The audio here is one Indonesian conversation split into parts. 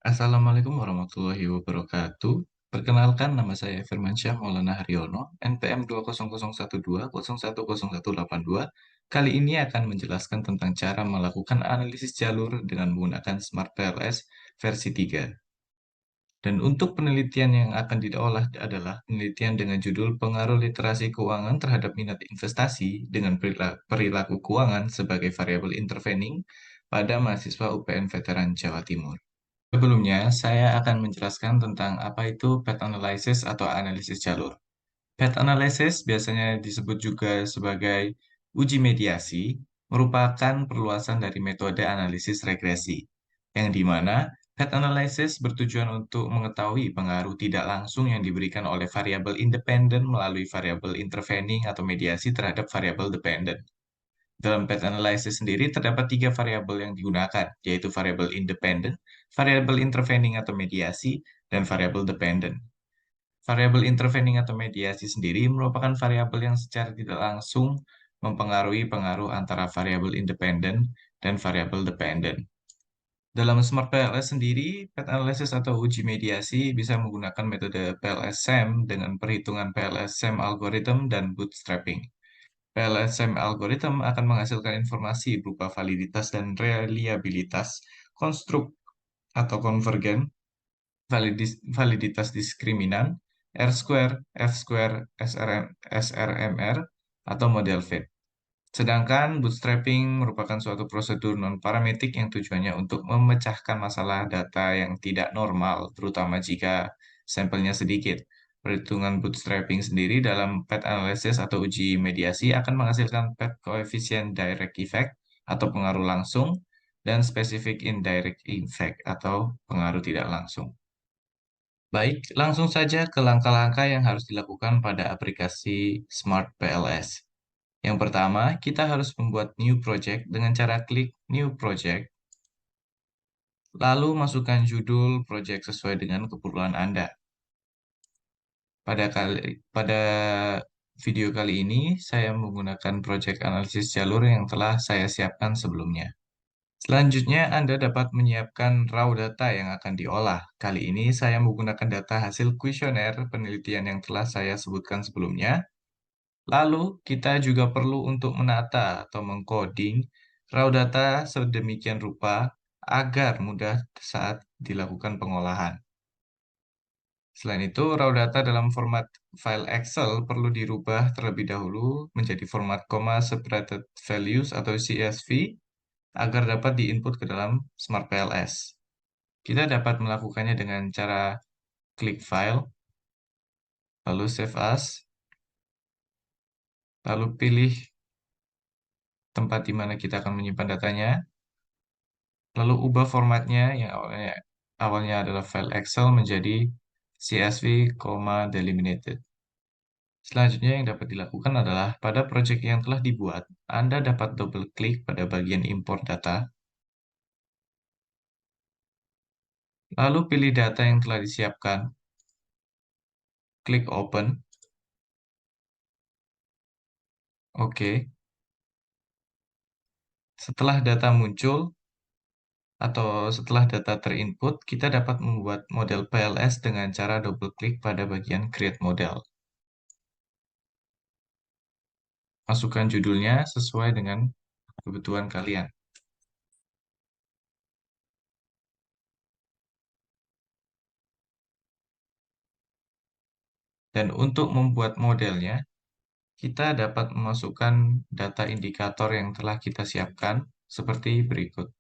Assalamualaikum warahmatullahi wabarakatuh. Perkenalkan, nama saya Firmansyah Maulana Haryono, NPM 2001201018182. Kali ini akan menjelaskan tentang cara melakukan analisis jalur dengan menggunakan Smart PLS versi 3. Dan untuk penelitian yang akan diolah adalah penelitian dengan judul Pengaruh Literasi Keuangan terhadap Minat Investasi dengan Perilaku Keuangan sebagai Variabel Intervening pada mahasiswa UPN Veteran Jawa Timur. Sebelumnya, saya akan menjelaskan tentang apa itu path analysis atau analisis jalur. Path analysis biasanya disebut juga sebagai uji mediasi, merupakan perluasan dari metode analisis regresi, yang di mana path analysis bertujuan untuk mengetahui pengaruh tidak langsung yang diberikan oleh variabel independen melalui variabel intervening atau mediasi terhadap variabel dependent. Dalam path analysis sendiri terdapat tiga variabel yang digunakan, yaitu variabel independen, variabel intervening atau mediasi, dan variabel dependent. Variabel intervening atau mediasi sendiri merupakan variabel yang secara tidak langsung mempengaruhi pengaruh antara variabel independen dan variabel dependent. Dalam Smart PLS sendiri, path analysis atau uji mediasi bisa menggunakan metode PLS-SEM dengan perhitungan PLS-SEM algorithm dan bootstrapping. PLSM algorithm akan menghasilkan informasi berupa validitas dan reliabilitas, konstruk atau konvergen, validitas diskriminan, R-square, F-square, SRMR, atau model fit. Sedangkan bootstrapping merupakan suatu prosedur non-parametrik yang tujuannya untuk memecahkan masalah data yang tidak normal, terutama jika sampelnya sedikit. Perhitungan bootstrapping sendiri dalam path analysis atau uji mediasi akan menghasilkan path coefficient direct effect atau pengaruh langsung dan specific indirect effect atau pengaruh tidak langsung. Baik, langsung saja ke langkah-langkah yang harus dilakukan pada aplikasi Smart PLS. Yang pertama, kita harus membuat new project dengan cara klik new project, lalu masukkan judul project sesuai dengan keperluan Anda. Pada video kali ini, saya menggunakan project analisis jalur yang telah saya siapkan sebelumnya. Selanjutnya, Anda dapat menyiapkan raw data yang akan diolah. Kali ini, saya menggunakan data hasil kuesioner penelitian yang telah saya sebutkan sebelumnya. Lalu, kita juga perlu untuk menata atau mengcoding raw data sedemikian rupa agar mudah saat dilakukan pengolahan. Selain itu, raw data dalam format file Excel perlu dirubah terlebih dahulu menjadi format comma separated values atau CSV agar dapat diinput ke dalam Smart PLS. Kita dapat melakukannya dengan cara klik file, lalu save as, lalu pilih tempat di mana kita akan menyimpan datanya, lalu ubah formatnya yang awalnya adalah file Excel menjadi CSV, delimited. Selanjutnya yang dapat dilakukan adalah pada proyek yang telah dibuat, Anda dapat double klik pada bagian import data, lalu pilih data yang telah disiapkan, klik open, oke. Setelah data muncul, atau setelah data terinput, kita dapat membuat model PLS dengan cara double klik pada bagian create model. Masukkan judulnya sesuai dengan kebutuhan kalian. Dan untuk membuat modelnya, kita dapat memasukkan data indikator yang telah kita siapkan seperti berikut.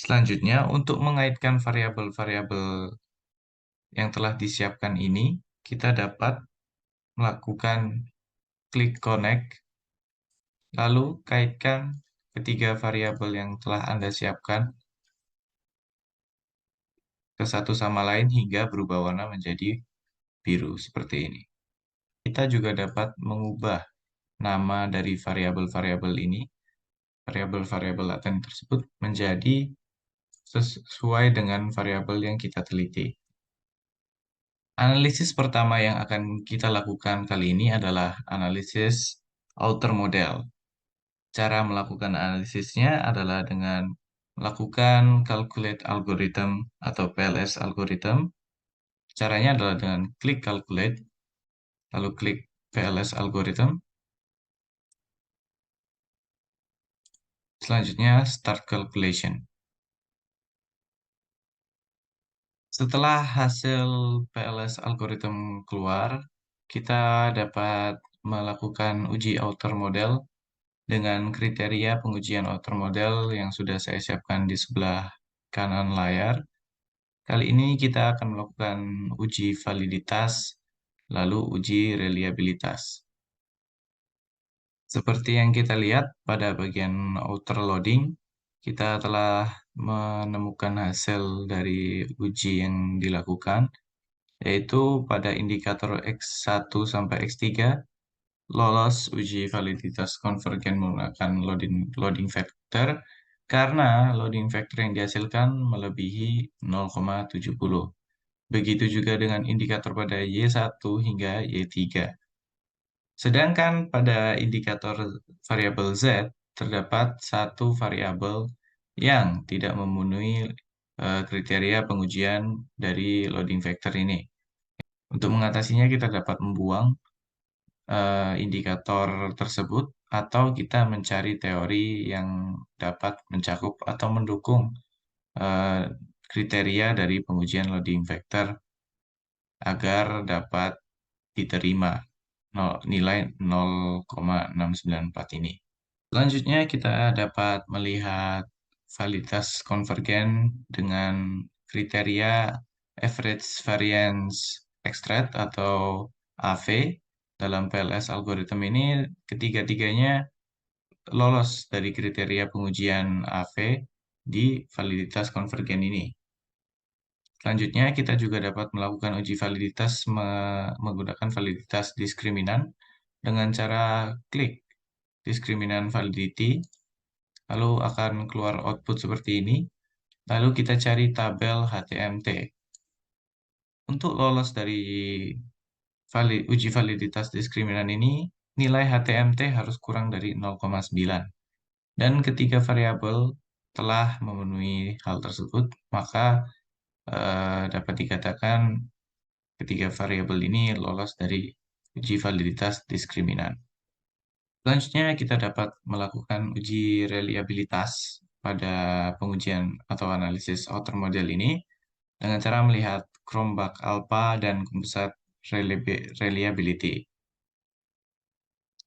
Selanjutnya, untuk mengaitkan variabel-variabel yang telah disiapkan ini, kita dapat melakukan klik connect, lalu kaitkan ketiga variabel yang telah Anda siapkan ke satu sama lain hingga berubah warna menjadi biru seperti ini. Kita juga dapat mengubah nama dari variabel-variabel ini, variabel-variabel laten tersebut menjadi sesuai dengan variabel yang kita teliti. Analisis pertama yang akan kita lakukan kali ini adalah analisis outer model. Cara melakukan analisisnya adalah dengan melakukan calculate algorithm atau PLS algorithm. Caranya adalah dengan klik calculate, lalu klik PLS algorithm. Selanjutnya start calculation. Setelah hasil PLS algorithm keluar, kita dapat melakukan uji outer model dengan kriteria pengujian outer model yang sudah saya siapkan di sebelah kanan layar. Kali ini kita akan melakukan uji validitas, lalu uji reliabilitas. Seperti yang kita lihat pada bagian outer loading, kita telah menemukan hasil dari uji yang dilakukan, yaitu pada indikator X1 sampai X3 lolos uji validitas konvergen menggunakan loading factor karena loading factor yang dihasilkan melebihi 0,70. Begitu juga dengan indikator pada Y1 hingga Y3. Sedangkan pada indikator variabel Z terdapat satu variabel yang tidak memenuhi kriteria pengujian dari loading factor ini. Untuk mengatasinya kita dapat membuang indikator tersebut atau kita mencari teori yang dapat mencakup atau mendukung eh, kriteria dari pengujian loading factor agar dapat diterima nilai 0,694 ini. Selanjutnya kita dapat melihat validitas konvergen dengan kriteria average variance extract atau AV. Dalam PLS algorithm ini ketiga-tiganya lolos dari kriteria pengujian AV di validitas konvergen ini. Selanjutnya, kita juga dapat melakukan uji validitas menggunakan validitas diskriminan dengan cara klik diskriminan validity, lalu akan keluar output seperti ini. Lalu kita cari tabel HTMT. Untuk lolos dari uji validitas diskriminan ini, nilai HTMT harus kurang dari 0,9. Dan ketiga variabel telah memenuhi hal tersebut, maka dapat dikatakan ketiga variabel ini lolos dari uji validitas diskriminan. Selanjutnya, kita dapat melakukan uji reliabilitas pada pengujian atau analisis outer model ini dengan cara melihat Chromebug Alpha dan Composite Reliability.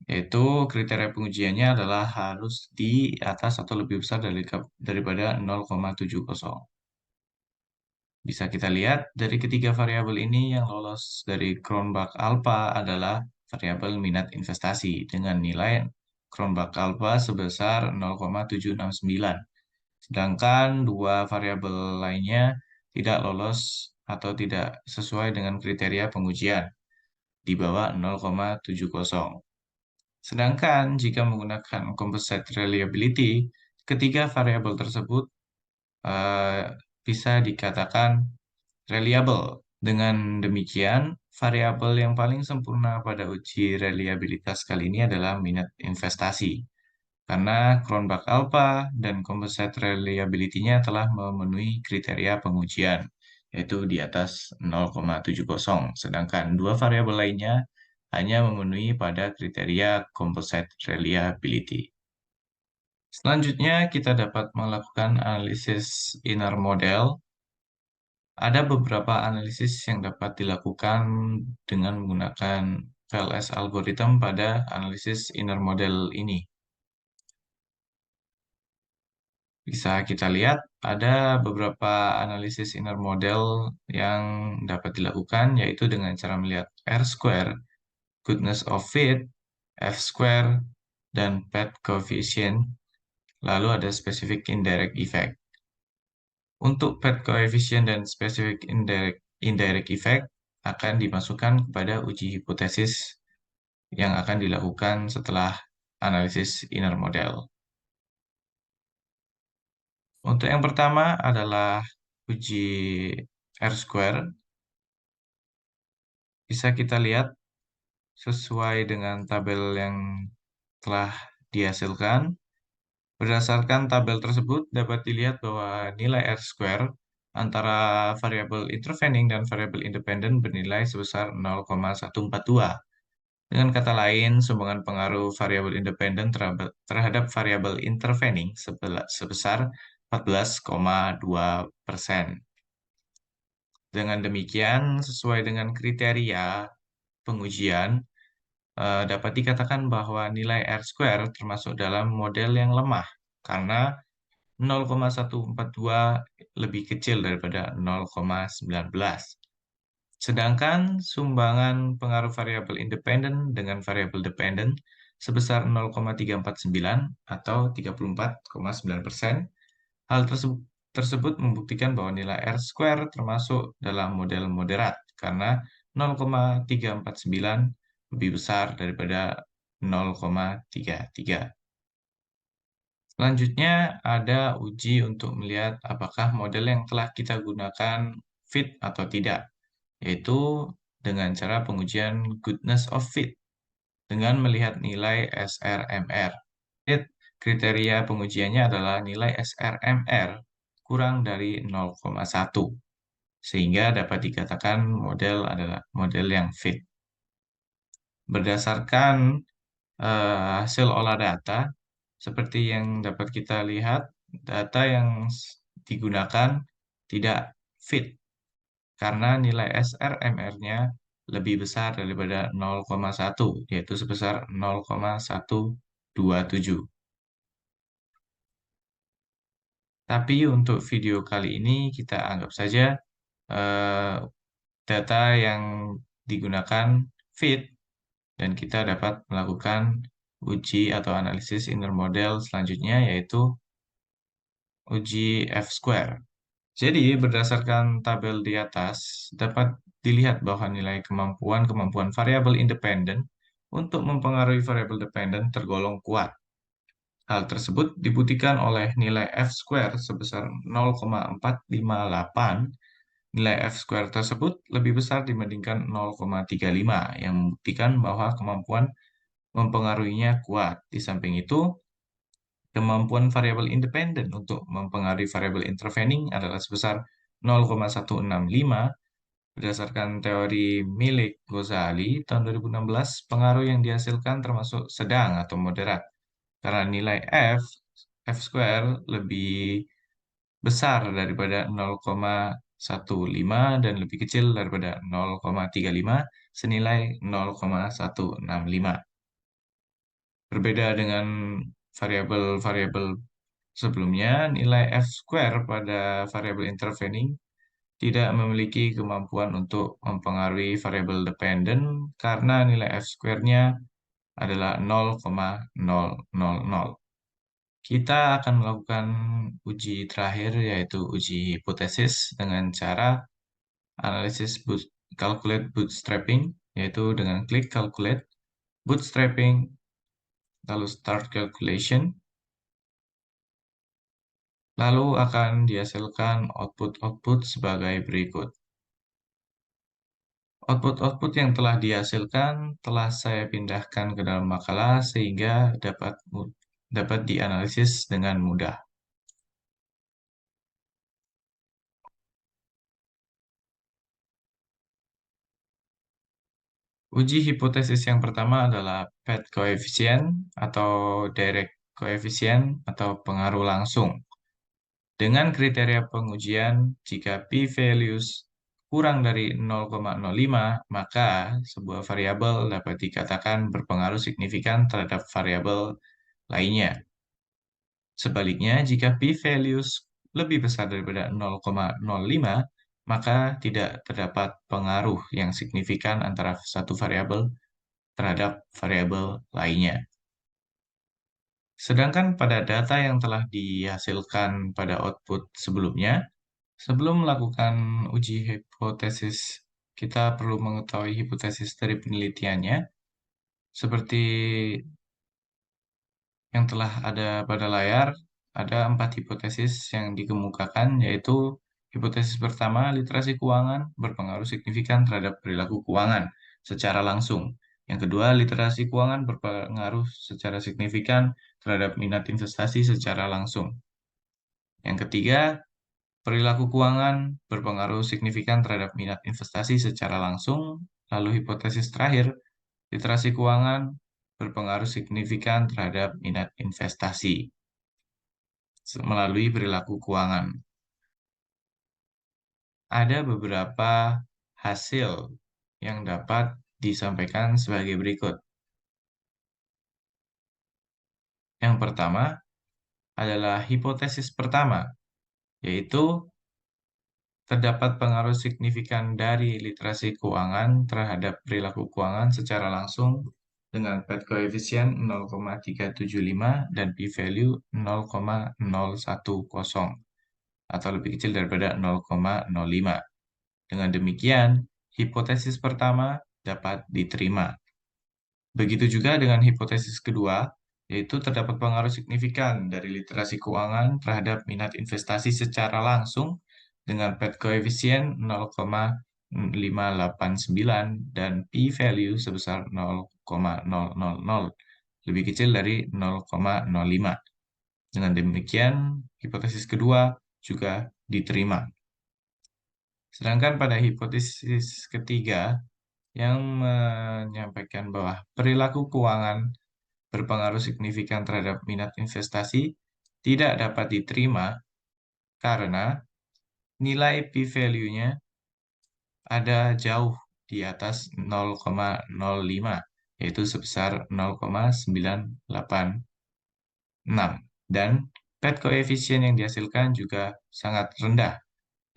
Yaitu kriteria pengujiannya adalah harus di atas atau lebih besar daripada 0,70. Bisa kita lihat dari ketiga variabel ini yang lolos dari Cronbach Alpha adalah variabel minat investasi dengan nilai Cronbach Alpha sebesar 0,769. Sedangkan dua variabel lainnya tidak lolos atau tidak sesuai dengan kriteria pengujian di bawah 0,70. Sedangkan jika menggunakan composite reliability, ketiga variabel tersebut eh, bisa dikatakan reliable. Dengan demikian, variabel yang paling sempurna pada uji reliabilitas kali ini adalah minat investasi. Karena Cronbach Alpha dan Composite Reliability-nya telah memenuhi kriteria pengujian, yaitu di atas 0,70. Sedangkan dua variabel lainnya hanya memenuhi pada kriteria Composite Reliability. Selanjutnya, kita dapat melakukan analisis inner model. Ada beberapa analisis yang dapat dilakukan dengan menggunakan VLS algorithm pada analisis inner model ini. Bisa kita lihat ada beberapa analisis inner model yang dapat dilakukan, yaitu dengan cara melihat R-square, goodness of fit, F-square, dan path coefficient. Lalu ada specific indirect effect. Untuk path coefficient dan specific indirect effect akan dimasukkan kepada uji hipotesis yang akan dilakukan setelah analisis inner model. Untuk yang pertama adalah uji R-square. Bisa kita lihat sesuai dengan tabel yang telah dihasilkan. Berdasarkan tabel tersebut, dapat dilihat bahwa nilai R-square antara variabel intervening dan variabel independen bernilai sebesar 0,142. Dengan kata lain, sumbangan pengaruh variabel independen terhadap variabel intervening sebesar 14,2%. Dengan demikian, sesuai dengan kriteria pengujian, dapat dikatakan bahwa nilai R-square termasuk dalam model yang lemah, karena 0,142 lebih kecil daripada 0,19. Sedangkan sumbangan pengaruh variabel independen dengan variabel dependen sebesar 0,349 atau 34,9%. Hal tersebut membuktikan bahwa nilai R-square termasuk dalam model moderat karena 0,349 lebih besar daripada 0,33. Selanjutnya ada uji untuk melihat apakah model yang telah kita gunakan fit atau tidak, yaitu dengan cara pengujian goodness of fit dengan melihat nilai SRMR. Kriteria pengujiannya adalah nilai SRMR kurang dari 0,1, sehingga dapat dikatakan model adalah model yang fit. Berdasarkan hasil olah data, seperti yang dapat kita lihat, data yang digunakan tidak fit karena nilai SRMR-nya lebih besar daripada 0,1, yaitu sebesar 0,127. Tapi untuk video kali ini kita anggap saja eh, data yang digunakan fit dan kita dapat melakukan uji atau analisis inner model selanjutnya yaitu uji F-square. Jadi berdasarkan tabel di atas dapat dilihat bahwa nilai kemampuan variabel independen untuk mempengaruhi variabel dependen tergolong kuat. Hal tersebut dibuktikan oleh nilai F-square sebesar 0,458. Nilai F-square tersebut lebih besar dibandingkan 0,35 yang membuktikan bahwa kemampuan mempengaruhinya kuat. Di samping itu, kemampuan variabel independen untuk mempengaruhi variabel intervening adalah sebesar 0,165. Berdasarkan teori milik Ghazali tahun 2016, pengaruh yang dihasilkan termasuk sedang atau moderat karena nilai F square lebih besar daripada 0,15 dan lebih kecil daripada 0,35 senilai 0,165. Berbeda dengan variabel-variabel sebelumnya, nilai F-square pada variabel intervening tidak memiliki kemampuan untuk mempengaruhi variabel dependen karena nilai F-square-nya adalah 0,000. Kita akan melakukan uji terakhir yaitu uji hipotesis dengan cara analisis calculate bootstrapping, yaitu dengan klik calculate bootstrapping lalu start calculation, lalu akan dihasilkan output-output sebagai berikut. Output-output yang telah dihasilkan telah saya pindahkan ke dalam makalah sehingga dapat dianalisis dengan mudah. Uji hipotesis yang pertama adalah path coefficient atau direct coefficient atau pengaruh langsung. Dengan kriteria pengujian, jika p-values kurang dari 0,05, maka sebuah variabel dapat dikatakan berpengaruh signifikan terhadap variabel lainnya. Sebaliknya, jika p-values lebih besar daripada 0,05, maka tidak terdapat pengaruh yang signifikan antara satu variabel terhadap variabel lainnya. Sedangkan pada data yang telah dihasilkan pada output sebelumnya, sebelum melakukan uji hipotesis, kita perlu mengetahui hipotesis dari penelitiannya, seperti yang telah ada pada layar, ada 4 hipotesis yang dikemukakan, yaitu Hipotesis pertama, literasi keuangan berpengaruh signifikan terhadap perilaku keuangan secara langsung. Yang kedua, literasi keuangan berpengaruh secara signifikan terhadap minat investasi secara langsung. Yang ketiga, perilaku keuangan berpengaruh signifikan terhadap minat investasi secara langsung. Lalu hipotesis terakhir, literasi keuangan berpengaruh signifikan terhadap minat investasi melalui perilaku keuangan. Ada beberapa hasil yang dapat disampaikan sebagai berikut. Yang pertama adalah hipotesis pertama, yaitu terdapat pengaruh signifikan dari literasi keuangan terhadap perilaku keuangan secara langsung dengan PET koefisien 0,375 dan p-value 0,010 atau lebih kecil daripada 0,05. Dengan demikian, hipotesis pertama dapat diterima. Begitu juga dengan hipotesis kedua, yaitu terdapat pengaruh signifikan dari literasi keuangan terhadap minat investasi secara langsung dengan PET koefisien 0,589 dan p-value sebesar 0,000, lebih kecil dari 0,05. Dengan demikian, hipotesis kedua juga diterima. Sedangkan pada hipotesis ketiga yang menyampaikan bahwa perilaku keuangan berpengaruh signifikan terhadap minat investasi tidak dapat diterima karena nilai p-value-nya ada jauh di atas 0,05, yaitu sebesar 0,986. Dan PET koefisien yang dihasilkan juga sangat rendah,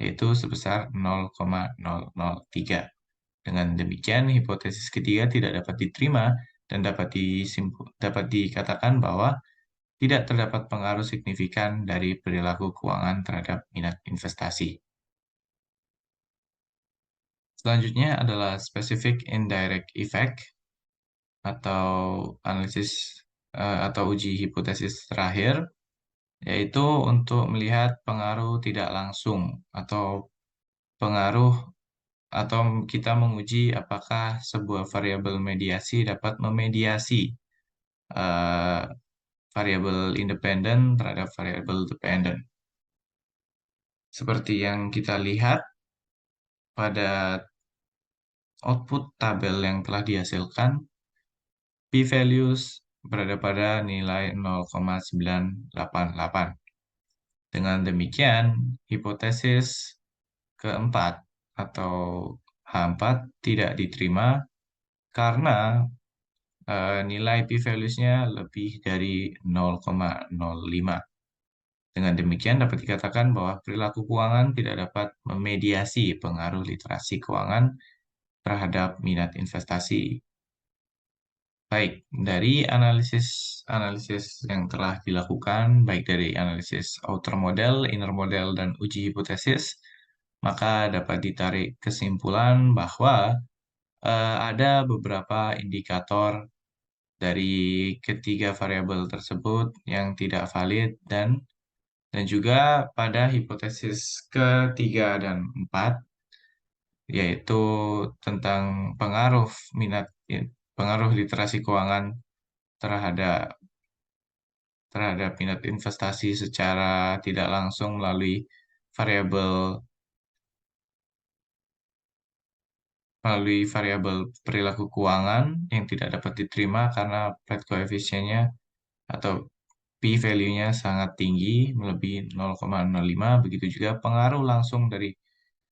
yaitu sebesar 0,003. Dengan demikian, hipotesis ketiga tidak dapat diterima dan dapat dikatakan bahwa tidak terdapat pengaruh signifikan dari perilaku keuangan terhadap minat investasi. Selanjutnya adalah specific indirect effect atau analisis atau uji hipotesis terakhir, yaitu untuk melihat pengaruh tidak langsung atau pengaruh atau kita menguji apakah sebuah variabel mediasi dapat memediasi uh, variabel independen terhadap variabel dependen. Seperti yang kita lihat pada output tabel yang telah dihasilkan, p-values berada pada nilai 0,988. Dengan demikian, hipotesis keempat atau H4 tidak diterima karena nilai p-values-nya lebih dari 0,05. Dengan demikian dapat dikatakan bahwa perilaku keuangan tidak dapat memediasi pengaruh literasi keuangan terhadap minat investasi. Baik, dari analisis yang telah dilakukan, baik dari analisis outer model, inner model, dan uji hipotesis, maka dapat ditarik kesimpulan bahwa ada beberapa indikator dari ketiga variabel tersebut yang tidak valid dan juga pada hipotesis ketiga dan empat, yaitu tentang pengaruh literasi keuangan terhadap minat investasi secara tidak langsung melalui variabel perilaku keuangan yang tidak dapat diterima karena flat koefisiennya atau p-value-nya sangat tinggi, melebihi 0,05. Begitu juga pengaruh langsung dari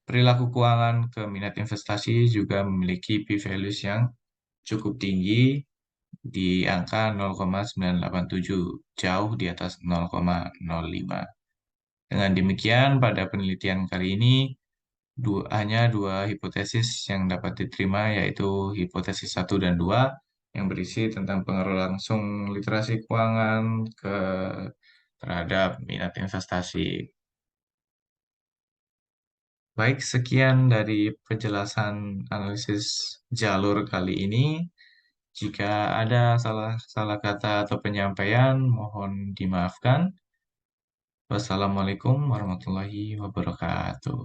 perilaku keuangan ke minat investasi juga memiliki p-values yang cukup tinggi di angka 0,987, jauh di atas 0,05. Dengan demikian, pada penelitian kali ini, hanya dua hipotesis yang dapat diterima, yaitu hipotesis 1 dan 2, yang berisi tentang pengaruh langsung literasi keuangan terhadap minat investasi. Baik, sekian dari penjelasan analisis jalur kali ini. Jika ada salah kata atau penyampaian, mohon dimaafkan. Wassalamualaikum warahmatullahi wabarakatuh.